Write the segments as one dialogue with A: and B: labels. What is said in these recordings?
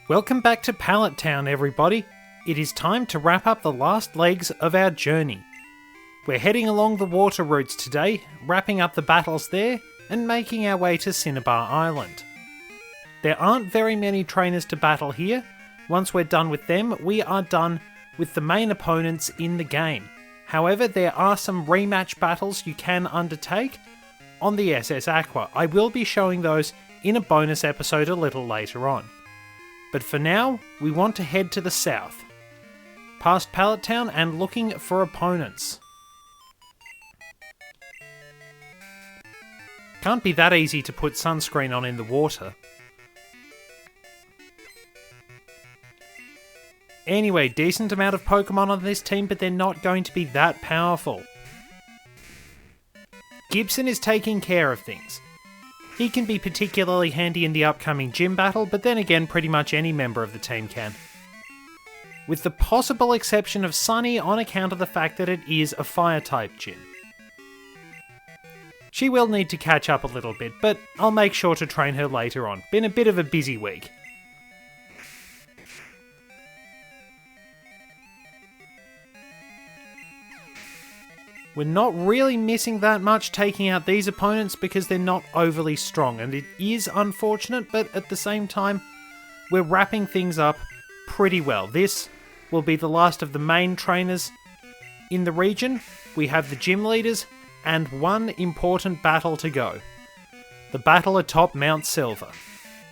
A: Welcome back to Pallet Town, everybody. It is time to wrap up the last legs of our journey. We're heading along the water routes today, wrapping up the battles there, and making our way to Cinnabar Island. There aren't very many trainers to battle here. Once we're done with them, we are done with the main opponents in the game. However, there are some rematch battles you can undertake on the SS Aqua. I will be showing those in a bonus episode a little later on. But for now, we want to head to the south, past Pallet Town and looking for opponents. Can't be that easy to put sunscreen on in the water. Anyway, decent amount of Pokemon on this team, but they're not going to be that powerful. Gibson is taking care of things. He can be particularly handy in the upcoming gym battle, but then again, pretty much any member of the team can. With the possible exception of Sunny on account of the fact that it is a Fire-type gym. She will need to catch up a little bit, but I'll make sure to train her later on. Been a bit of a busy week. We're not really missing that much taking out these opponents because they're not overly strong, and it is unfortunate, but at the same time, we're wrapping things up pretty well. This will be the last of the main trainers in the region. We have the gym leaders and one important battle to go. The battle atop Mount Silver,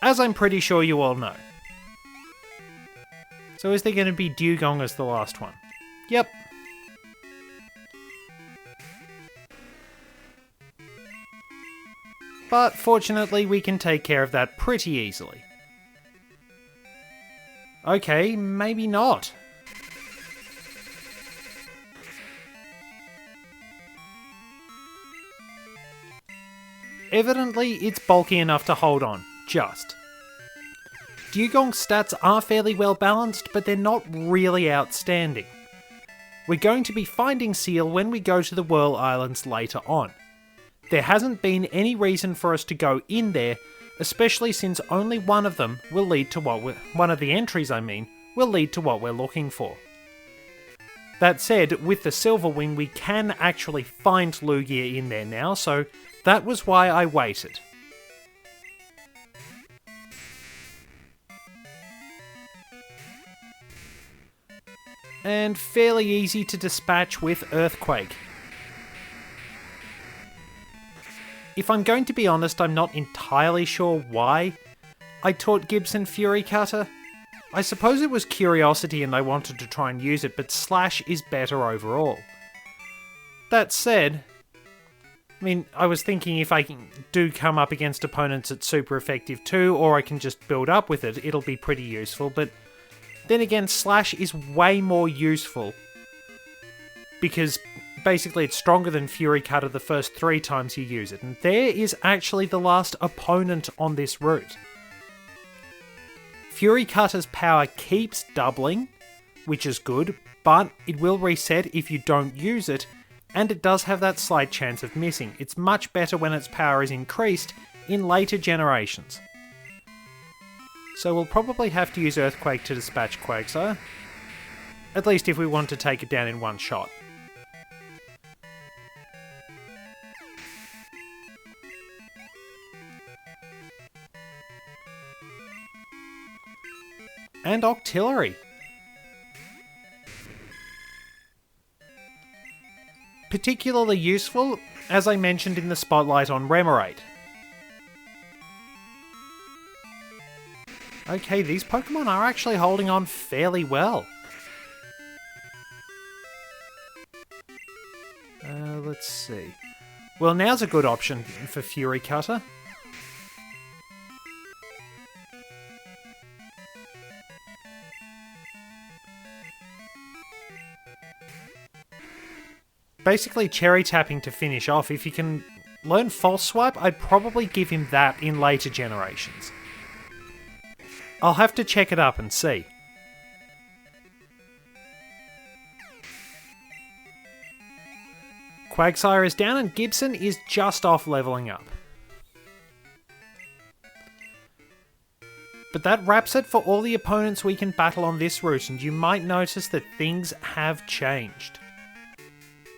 A: as I'm pretty sure you all know. So is there going to be Dugong as the last one? Yep. But fortunately, we can take care of that pretty easily. Okay, maybe not. Evidently, it's bulky enough to hold on, just. Dugong's stats are fairly well balanced, but they're not really outstanding. We're going to be finding Seal when we go to the Whirl Islands later on. There hasn't been any reason for us to go in there, especially since only one of them will lead to one of the entries will lead to what we're looking for. That said, with the Silver Wing we can actually find Lugia in there now, so that was why I waited. And fairly easy to dispatch with Earthquake. If I'm going to be honest, I'm not entirely sure why I taught Gibson Fury Cutter. I suppose it was curiosity and I wanted to try and use it, but Slash is better overall. That said, I was thinking if I do come up against opponents at super effective too, or I can just build up with it, it'll be pretty useful, but then again, Slash is way more useful because basically it's stronger than Fury Cutter the first 3 times you use it, and there is actually the last opponent on this route. Fury Cutter's power keeps doubling, which is good, but it will reset if you don't use it, and it does have that slight chance of missing. It's much better when its power is increased in later generations. So we'll probably have to use Earthquake to dispatch Quagsire, at least if we want to take it down in one shot. And Octillery. Particularly useful, as I mentioned in the spotlight on Remoraid. Okay, these Pokemon are actually holding on fairly well. Let's see. Well, now's a good option for Fury Cutter. Basically cherry tapping to finish off. If you can learn False Swipe, I'd probably give him that in later generations. I'll have to check it up and see. Quagsire is down and Gibson is just off leveling up. But that wraps it for all the opponents we can battle on this route, and you might notice that things have changed.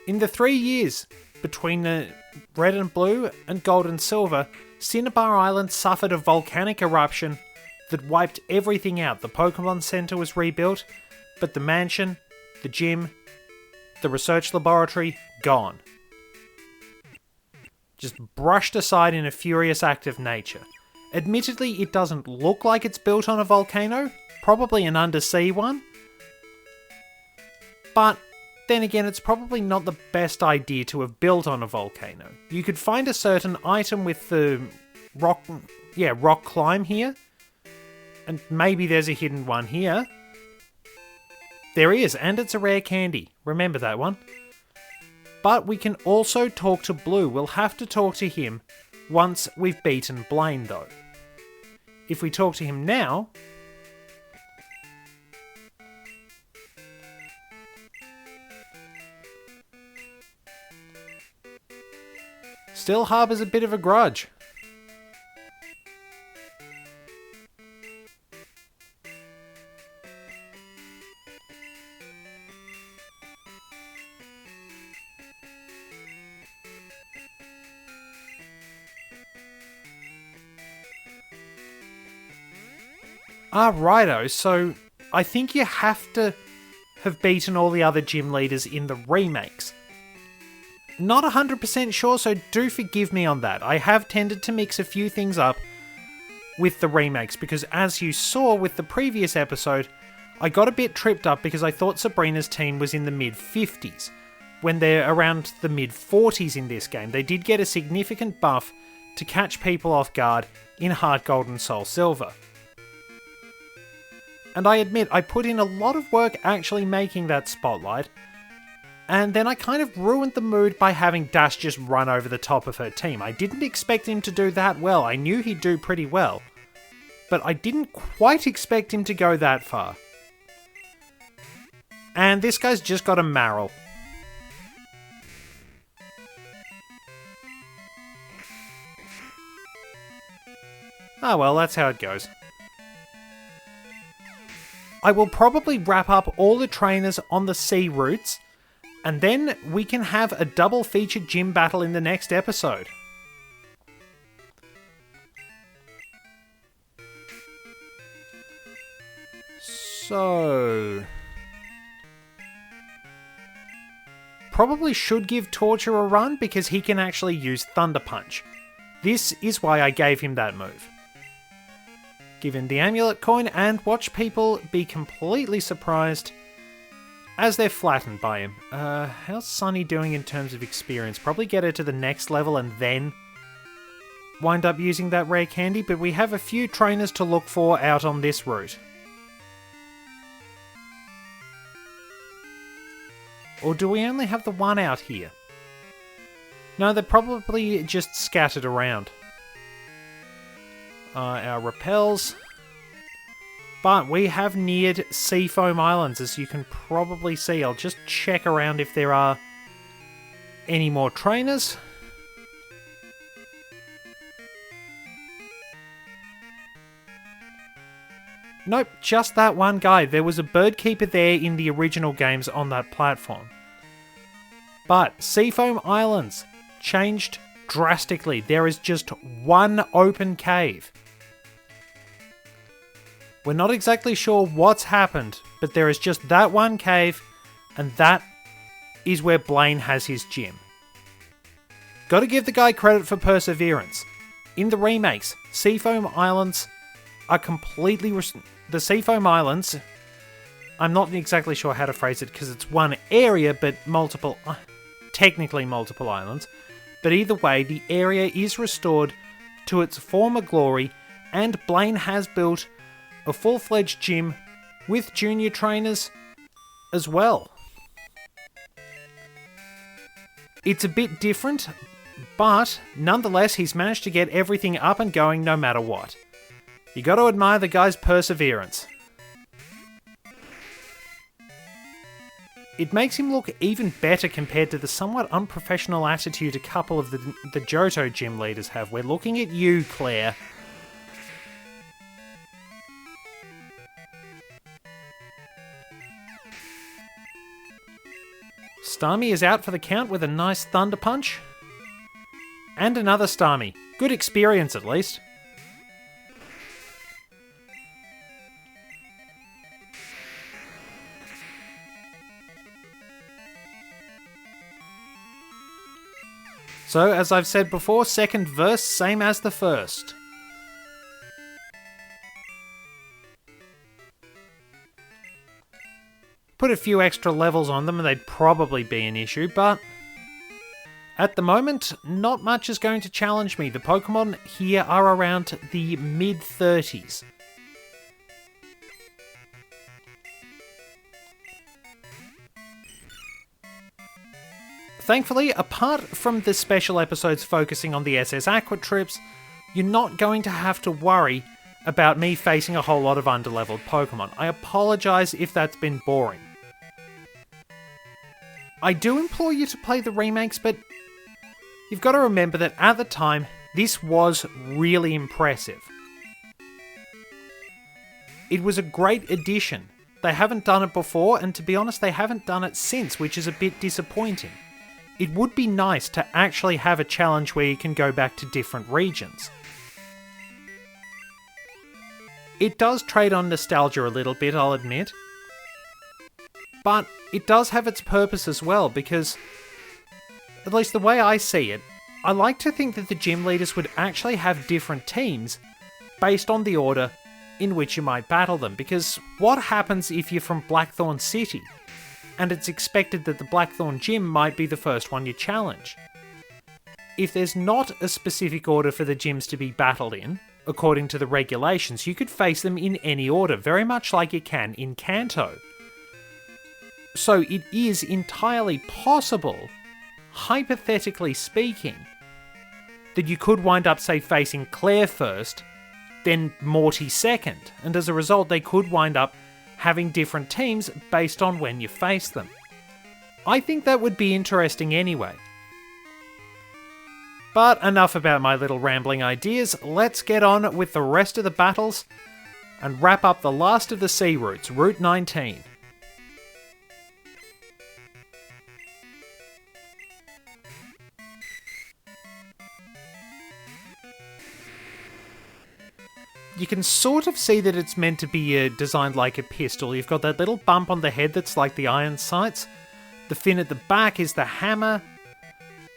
A: In the 3 years between the red and blue and gold and silver, Cinnabar Island suffered a volcanic eruption that wiped everything out. The Pokemon Center was rebuilt, but the mansion, the gym, the research laboratory, gone. Just brushed aside in a furious act of nature. Admittedly, it doesn't look like it's built on a volcano, probably an undersea one. But then again, it's probably not the best idea to have built on a volcano. You could find a certain item with the rock climb here. And maybe there's a hidden one here. There is, and it's a rare candy. Remember that one. But we can also talk to Blue. We'll have to talk to him once we've beaten Blaine, though. If we talk to him now... still harbours a bit of a grudge. Righto, so I think you have to have beaten all the other gym leaders in the remakes. Not 100% sure, so do forgive me on that. I have tended to mix a few things up with the remakes, because as you saw with the previous episode, I got a bit tripped up because I thought Sabrina's team was in the mid-50s, when they're around the mid-40s in this game. They did get a significant buff to catch people off guard in Heart Gold and Soul Silver. And I admit, I put in a lot of work actually making that spotlight, and then I kind of ruined the mood by having Dash just run over the top of her team. I didn't expect him to do that well. I knew he'd do pretty well, but I didn't quite expect him to go that far. And this guy's just got a Marill. Oh well, that's how it goes. I will probably wrap up all the trainers on the sea routes, and then we can have a double featured gym battle in the next episode. So... probably should give Torture a run because he can actually use Thunder Punch. This is why I gave him that move. Give him the amulet coin and watch people be completely surprised as they're flattened by him. How's Sunny doing in terms of experience? Probably get her to the next level and then wind up using that rare candy, but we have a few trainers to look for out on this route. Or do we only have the one out here? No, they're probably just scattered around. Our repels. But we have neared Seafoam Islands, as you can probably see. I'll just check around if there are any more trainers. Nope, just that one guy. There was a bird keeper there in the original games on that platform. But Seafoam Islands changed drastically. There is just one open cave. We're not exactly sure what's happened, but there is just that one cave, and that is where Blaine has his gym. Gotta give the guy credit for perseverance. In the remakes, Seafoam Islands are completely... the Seafoam Islands, I'm not exactly sure how to phrase it because it's one area, but multiple... technically multiple islands. But either way, the area is restored to its former glory, and Blaine has built a full-fledged gym with junior trainers as well. It's a bit different, but nonetheless, he's managed to get everything up and going no matter what. You got to admire the guy's perseverance. It makes him look even better compared to the somewhat unprofessional attitude a couple of the Johto gym leaders have. We're looking at you, Claire. Starmie is out for the count with a nice Thunder Punch. And another Starmie. Good experience, at least. So, as I've said before, second verse, same as the first. Put a few extra levels on them and they'd probably be an issue, but at the moment, not much is going to challenge me. The Pokemon here are around the mid-30s. Thankfully, apart from the special episodes focusing on the SS Aqua trips, you're not going to have to worry about me facing a whole lot of underleveled Pokemon. I apologise if that's been boring. I do implore you to play the remakes, but you've got to remember that at the time, this was really impressive. It was a great addition. They haven't done it before, and to be honest, they haven't done it since, which is a bit disappointing. It would be nice to actually have a challenge where you can go back to different regions. It does trade on nostalgia a little bit, I'll admit. But it does have its purpose as well, because, at least the way I see it, I like to think that the gym leaders would actually have different teams based on the order in which you might battle them, because what happens if you're from Blackthorn City, and it's expected that the Blackthorn gym might be the first one you challenge? If there's not a specific order for the gyms to be battled in, according to the regulations, you could face them in any order, very much like you can in Kanto. So it is entirely possible, hypothetically speaking, that you could wind up, say, facing Claire first, then Morty second, and as a result they could wind up having different teams based on when you face them. I think that would be interesting anyway. But enough about my little rambling ideas, let's get on with the rest of the battles and wrap up the last of the sea routes, Route 19. You can sort of see that it's meant to be designed like a pistol. You've got that little bump on the head that's like the iron sights. The fin at the back is the hammer.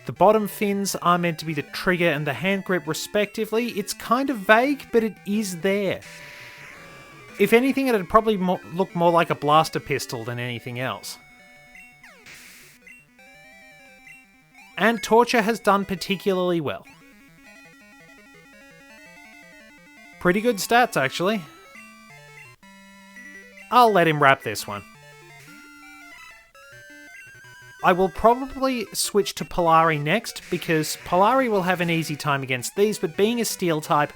A: The bottom fins are meant to be the trigger and the hand grip respectively. It's kind of vague, but it is there. If anything, it'd probably look more like a blaster pistol than anything else. And Torture has done particularly well. Pretty good stats, actually. I'll let him wrap this one. I will probably switch to Polari next, because Polari will have an easy time against these, but being a steel type,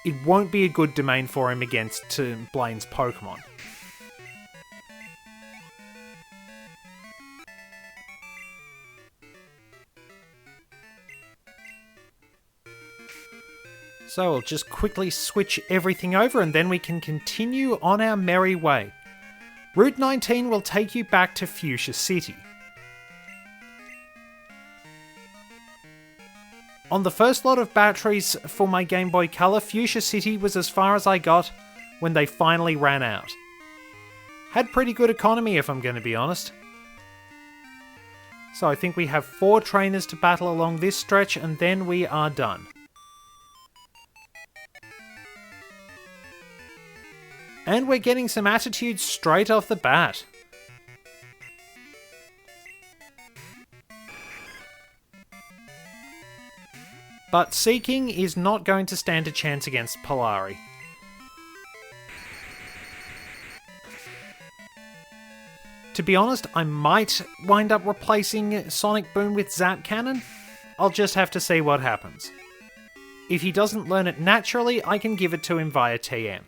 A: it won't be a good domain for him against Blaine's Pokemon. So we'll just quickly switch everything over and then we can continue on our merry way. Route 19 will take you back to Fuchsia City. On the first lot of batteries for my Game Boy Color, Fuchsia City was as far as I got when they finally ran out. Had pretty good economy if I'm going to be honest. So I think we have 4 trainers to battle along this stretch and then we are done. And we're getting some attitude straight off the bat. But Seeking is not going to stand a chance against Polari. To be honest, I might wind up replacing Sonic Boom with Zap Cannon. I'll just have to see what happens. If he doesn't learn it naturally, I can give it to him via TM.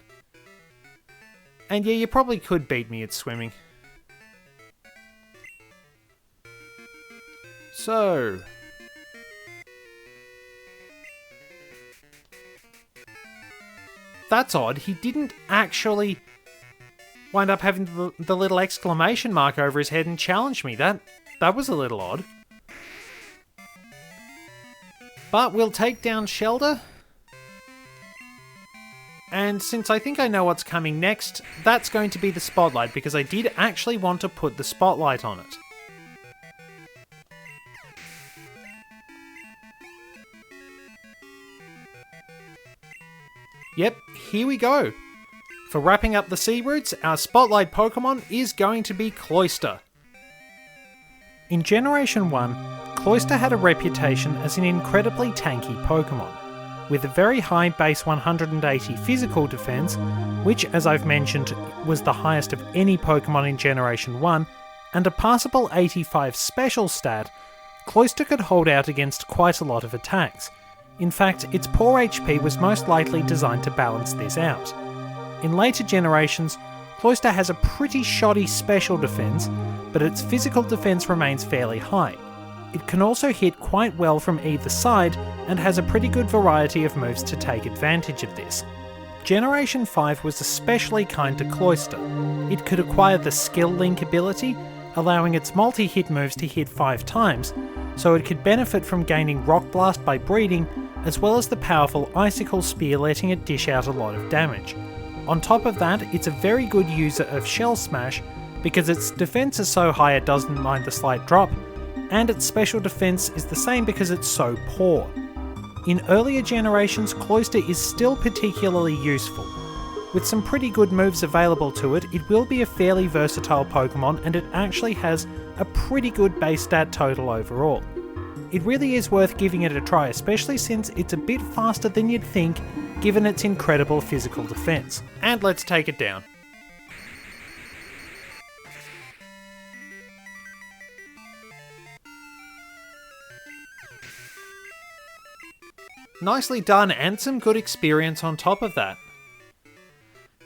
A: And yeah, you probably could beat me at swimming. So... that's odd, he didn't actually... wind up having the little exclamation mark over his head and challenge me. That was a little odd. But we'll take down Shelder. And since I think I know what's coming next, that's going to be the spotlight, because I did actually want to put the spotlight on it. Yep, here we go. For wrapping up the sea routes, our spotlight Pokemon is going to be Cloyster. In Generation 1, Cloyster had a reputation as an incredibly tanky Pokemon, with a very high base 180 physical defense, which, as I've mentioned, was the highest of any Pokemon in Generation 1, and a passable 85 special stat. Cloyster could hold out against quite a lot of attacks. In fact, its poor HP was most likely designed to balance this out. In later generations, Cloyster has a pretty shoddy special defense, but its physical defense remains fairly high. It can also hit quite well from either side, and has a pretty good variety of moves to take advantage of this. Generation 5 was especially kind to Cloyster. It could acquire the Skill Link ability, allowing its multi-hit moves to hit 5 times, so it could benefit from gaining Rock Blast by breeding, as well as the powerful Icicle Spear letting it dish out a lot of damage. On top of that, it's a very good user of Shell Smash, because its defense is so high it doesn't mind the slight drop, and its special defense is the same because it's so poor. In earlier generations, Cloyster is still particularly useful. With some pretty good moves available to it, it will be a fairly versatile Pokemon, and it actually has a pretty good base stat total overall. It really is worth giving it a try, especially since it's a bit faster than you'd think, given its incredible physical defense. And let's take it down. Nicely done, and some good experience on top of that.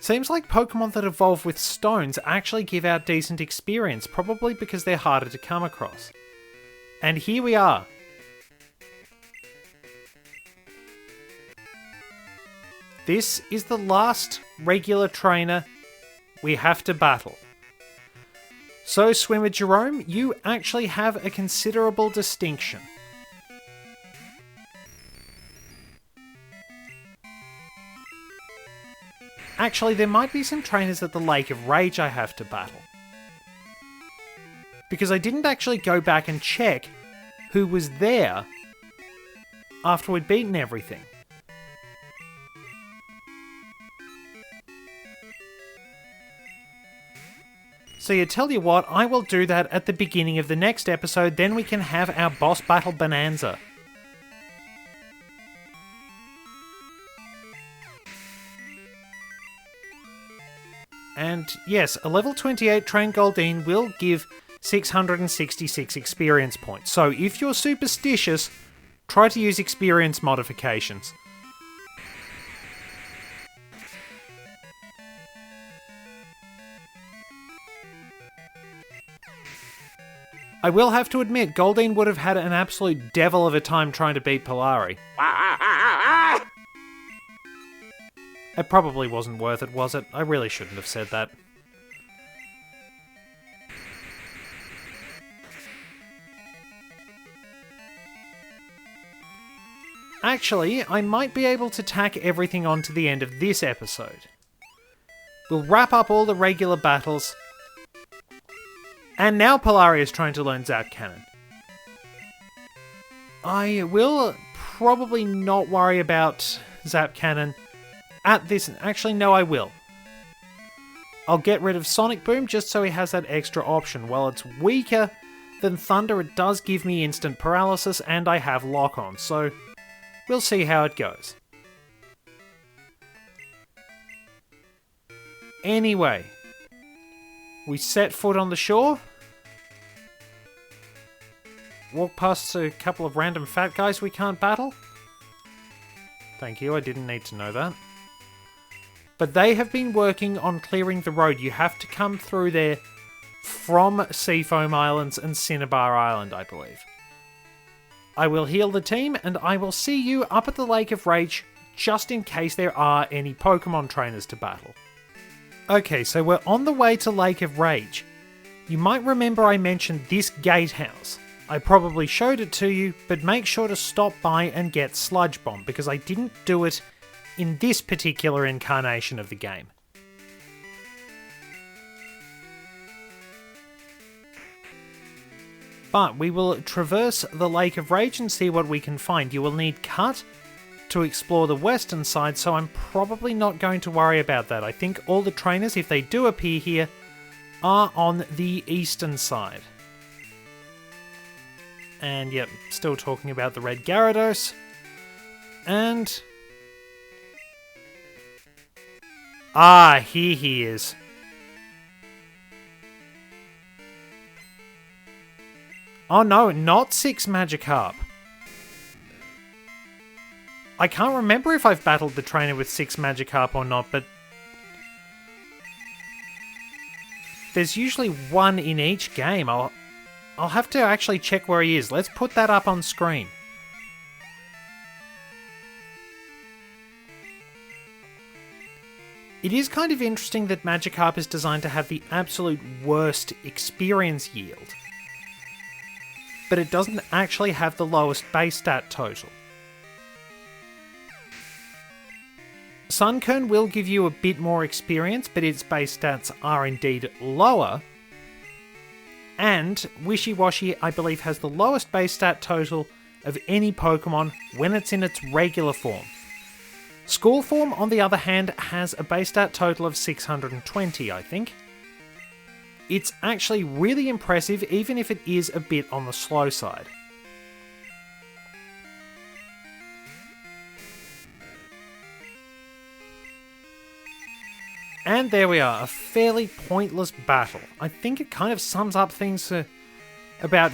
A: Seems like Pokemon that evolve with stones actually give out decent experience, probably because they're harder to come across. And here we are. This is the last regular trainer we have to battle. So, Swimmer Jerome, you actually have a considerable distinction. Actually, there might be some trainers at the Lake of Rage I have to battle. Because I didn't actually go back and check who was there after we'd beaten everything. So you tell you what, I will do that at the beginning of the next episode, then we can have our boss battle bonanza. And yes, a level 28 trained Goldeen will give 666 experience points. So if you're superstitious, try to use experience modifications. I will have to admit, Goldeen would have had an absolute devil of a time trying to beat Polari. It probably wasn't worth it, was it? I really shouldn't have said that. Actually, I might be able to tack everything on to the end of this episode. We'll wrap up all the regular battles. And now Polari is trying to learn Zap Cannon. I will probably not worry about Zap Cannon at this... Actually, no, I will. I'll get rid of Sonic Boom just so he has that extra option. While it's weaker than Thunder, it does give me instant paralysis and I have Lock On, so we'll see how it goes. Anyway, we set foot on the shore. Walk past a couple of random fat guys we can't battle. Thank you, I didn't need to know that. But they have been working on clearing the road. You have to come through there from Seafoam Islands and Cinnabar Island, I believe. I will heal the team, and I will see you up at the Lake of Rage, just in case there are any Pokemon trainers to battle. Okay, so we're on the way to Lake of Rage. You might remember I mentioned this gatehouse. I probably showed it to you, but make sure to stop by and get Sludge Bomb, because I didn't do it in this particular incarnation of the game. But we will traverse the Lake of Rage and see what we can find. You will need Cut to explore the western side, so I'm probably not going to worry about that. I think all the trainers, if they do appear here, are on the eastern side. And yep, still talking about the red Gyarados. And... ah, here he is. Oh no, not 6 Magikarp. I can't remember if I've battled the trainer with 6 Magikarp or not, but... there's usually one in each game. I'll have to actually check where he is. Let's put that up on screen. It is kind of interesting that Magikarp is designed to have the absolute worst experience yield, but it doesn't actually have the lowest base stat total. Sunkern will give you a bit more experience, but its base stats are indeed lower. And Wishy-Washy, I believe, has the lowest base stat total of any Pokemon when it's in its regular form. School form, on the other hand, has a base stat total of 620, I think. It's actually really impressive, even if it is a bit on the slow side. And there we are, a fairly pointless battle. I think it kind of sums up things about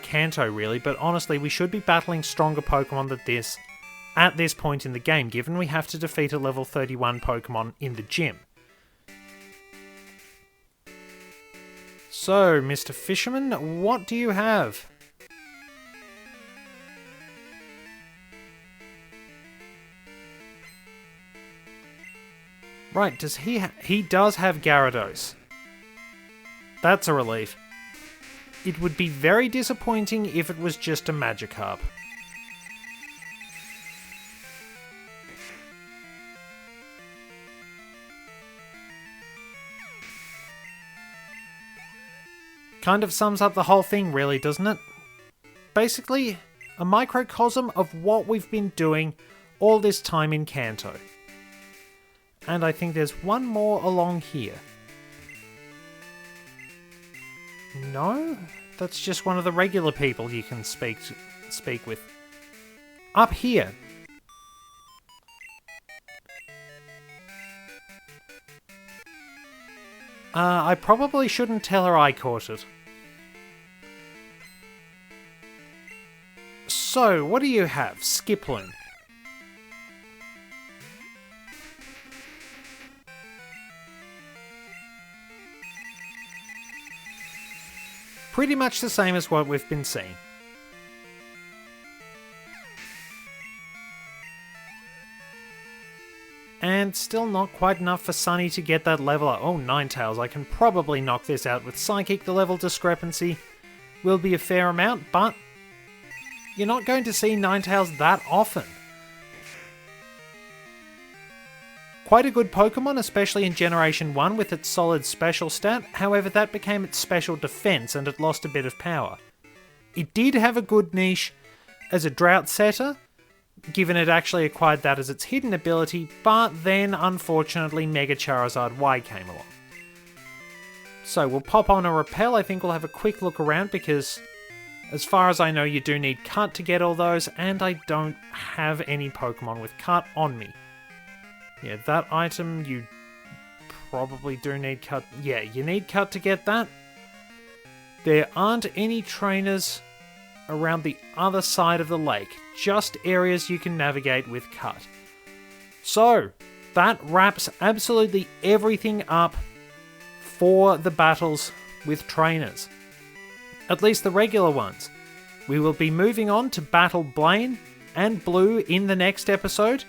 A: Kanto, really, but honestly, we should be battling stronger Pokemon than this at this point in the game, given we have to defeat a level 31 Pokemon in the gym. So, Mr. Fisherman, what do you have? Right, does he does have Gyarados. That's a relief. It would be very disappointing if it was just a Magikarp. Kind of sums up the whole thing, really, doesn't it? Basically, a microcosm of what we've been doing all this time in Kanto. And I think there's one more along here. No? That's just one of the regular people you can speak with. Up here. I probably shouldn't tell her I caught it. So, what do you have? Skiploom. Pretty much the same as what we've been seeing. And still not quite enough for Sunny to get that level up. Oh, Ninetales, I can probably knock this out with Psychic. The level discrepancy will be a fair amount, but you're not going to see Ninetales that often. Quite a good Pokemon, especially in Generation 1 with its solid special stat, however that became its special defense and it lost a bit of power. It did have a good niche as a drought setter, given it actually acquired that as its hidden ability, but then unfortunately Mega Charizard Y came along. So we'll pop on a Repel. I think we'll have a quick look around because as far as I know you do need Cut to get all those, and I don't have any Pokemon with Cut on me. Yeah, that item you probably do need Cut. Yeah, you need Cut to get that. There aren't any trainers around the other side of the lake, just areas you can navigate with Cut. So, that wraps absolutely everything up for the battles with trainers. At least the regular ones. We will be moving on to battle Blaine and Blue in the next episode,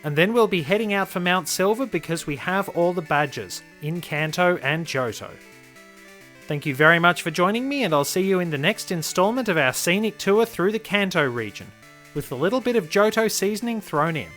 A: And then we'll be heading out for Mount Silver because we have all the badges in Kanto and Johto. Thank you very much for joining me, and I'll see you in the next instalment of our scenic tour through the Kanto region, with a little bit of Johto seasoning thrown in.